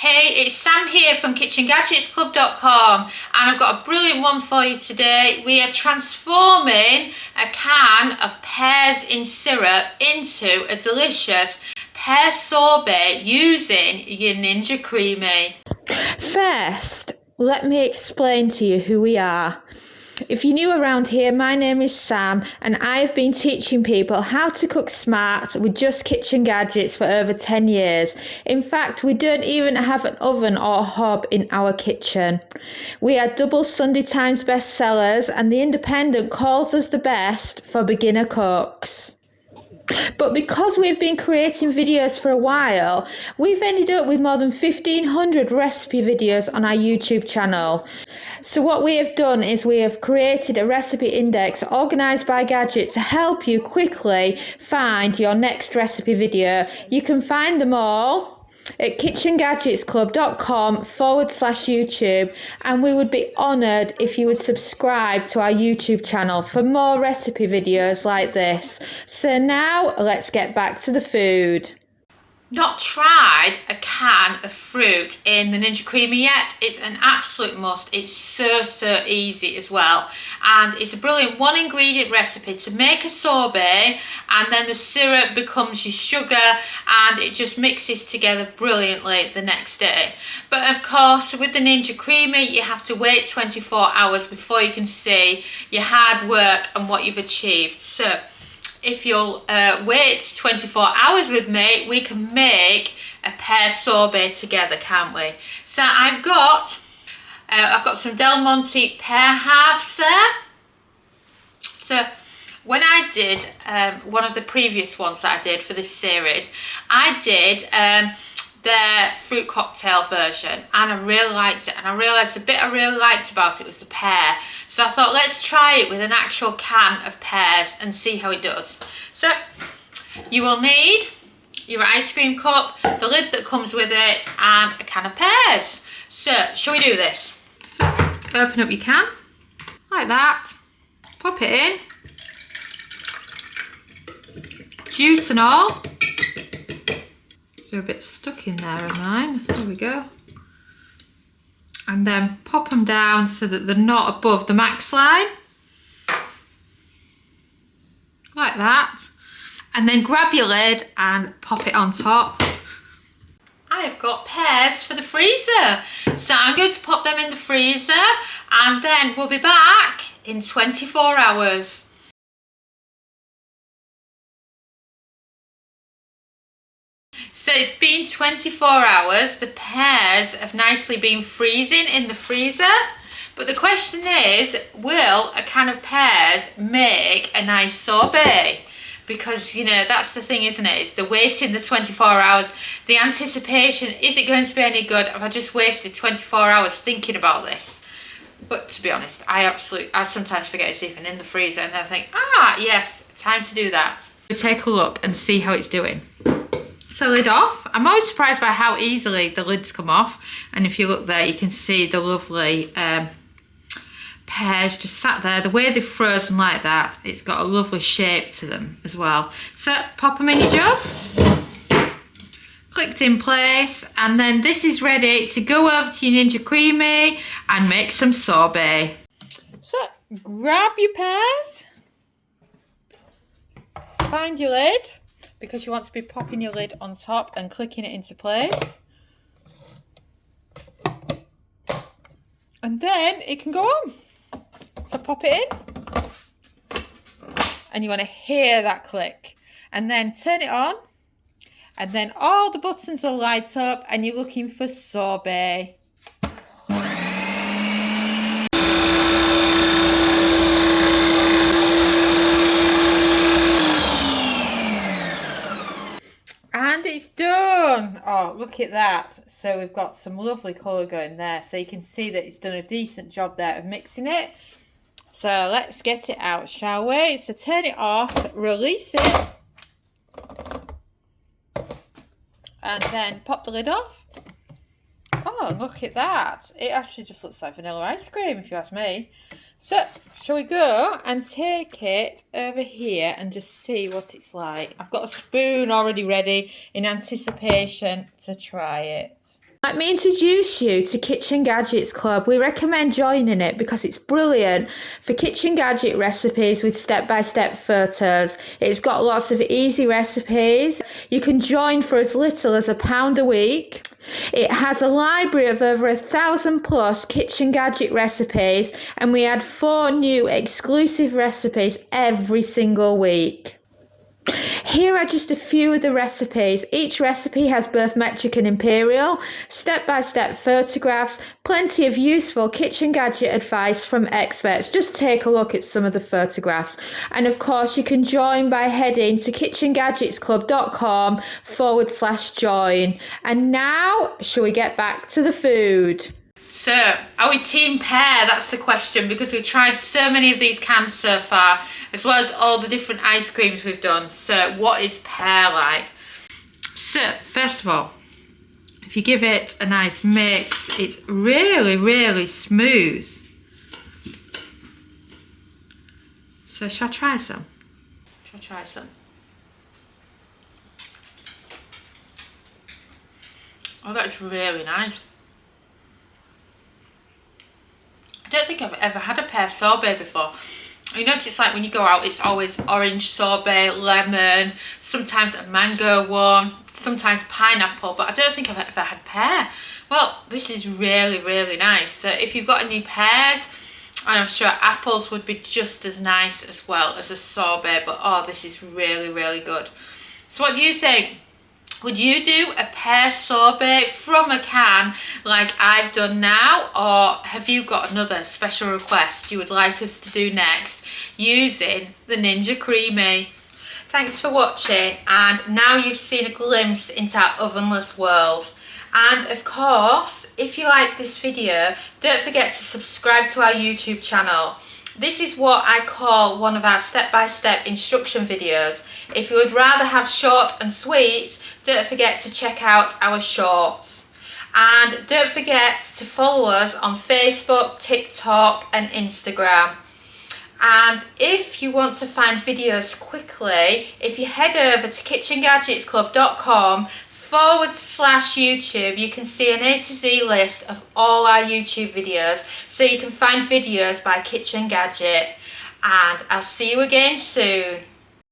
Hey, it's Sam here from KitchenGadgetsClub.com, and I've got a brilliant one for you today. We are transforming a can of pears in syrup into a delicious pear sorbet using your Ninja Creami. First, let me explain to you who we are. If you're new around here, my name is Sam and I've been teaching people how to cook smart with just kitchen gadgets for over 10 years. In fact, we don't even have an oven or a hob in our kitchen. We are double Sunday Times bestsellers and The Independent calls us the best for beginner cooks. But because we've been creating videos for a while, we've ended up with more than 1,500 recipe videos on our YouTube channel. So what we have done is we have created a recipe index organised by gadget to help you quickly find your next recipe video. You can find them all at KitchenGadgetsClub.com/YouTube, and we would be honoured if you would subscribe to our YouTube channel for more recipe videos like this. So now let's get back to the food. Not tried a can of fruit in the Ninja Creami yet? It's an absolute must. It's so easy as well, and it's a brilliant one ingredient recipe to make a sorbet, and then the syrup becomes your sugar and it just mixes together brilliantly the next day. But of course with the Ninja Creami you have to wait 24 hours before you can see your hard work and what you've achieved. So if you'll wait 24 hours with me, we can make a pear sorbet together, can't we? So I've got some Del Monte pear halves there. So when I did one of the previous ones that I did for this series, I did their fruit cocktail version and I really liked it, and I realised the bit I really liked about it was the pear. So I thought, let's try it with an actual can of pears and see how it does. So you will need your ice cream cup, the lid that comes with it, and a can of pears. So shall we do this? So open up your can like that, pop it in, juice and all. They're a bit stuck in there of mine. There we go. And then pop them down so that they're not above the max line. Like that. And then grab your lid and pop it on top. I've got pears for the freezer. So I'm going to pop them in the freezer and then we'll be back in 24 hours. So it's been 24 hours, the pears have nicely been freezing in the freezer, but the question is, will a can of pears make a nice sorbet? Because, you know, that's the thing, isn't it? It's the waiting the 24 hours, the anticipation, is it going to be any good? Have I just wasted 24 hours thinking about this? But to be honest, I sometimes forget it's even in the freezer and then I think, yes, time to do that. We take a look and see how it's doing. So lid off. I'm always surprised by how easily the lids come off, and if you look there you can see the lovely pears just sat there. The way they're frozen like that, it's got a lovely shape to them as well. So pop them in your jug, clicked in place, and then this is ready to go over to your Ninja Creami and make some sorbet. So grab your pears, find your lid, because you want to be popping your lid on top and clicking it into place. And then it can go on. So pop it in. And you want to hear that click. And then turn it on. And then all the buttons will light up and you're looking for sorbet. And it's done. Oh, look at that. So we've got some lovely colour going there. So you can see that it's done a decent job there of mixing it. So let's get it out, shall we? So turn it off, release it. And then pop the lid off. Oh, look at that. It actually just looks like vanilla ice cream, if you ask me. So, shall we go and take it over here and just see what it's like? I've got a spoon already ready in anticipation to try it. Let me introduce you to Kitchen Gadgets Club. We recommend joining it because it's brilliant for kitchen gadget recipes with step-by-step photos. It's got lots of easy recipes. You can join for as little as £1 a week. It has a library of over 1,000 plus kitchen gadget recipes, and we add 4 new exclusive recipes every single week. Here are just a few of the recipes. Each recipe has both metric and imperial, step-by-step photographs, plenty of useful kitchen gadget advice from experts. Just take a look at some of the photographs. And of course, you can join by heading to KitchenGadgetsClub.com/join. And now, shall we get back to the food? So, are we team pear? That's the question, because we've tried so many of these cans so far, as well as all the different ice creams we've done. So, what is pear like? So, first of all, if you give it a nice mix, it's really, really smooth. So, shall I try some? Oh, that's really nice. I don't think I've ever had a pear sorbet before. You notice it's like when you go out, it's always orange sorbet, lemon, sometimes a mango one, sometimes pineapple, but I don't think I've ever had pear. Well, this is really, really nice. So if you've got any pears, and I'm sure apples would be just as nice as well as a sorbet, but oh, this is really, really good. So what do you think? Would you do a pear sorbet from a can like I've done now, or have you got another special request you would like us to do next using the Ninja Creami? Thanks for watching, and now you've seen a glimpse into our ovenless world. And of course, if you like this video, don't forget to subscribe to our YouTube channel. This is what I call one of our step-by-step instruction videos. If you would rather have short and sweet, don't forget to check out our shorts. And don't forget to follow us on Facebook, TikTok and Instagram. And if you want to find videos quickly, if you head over to KitchenGadgetsClub.com/YouTube, you can see an A to Z list of all our YouTube videos, so you can find videos by Kitchen Gadget. And I'll see you again soon.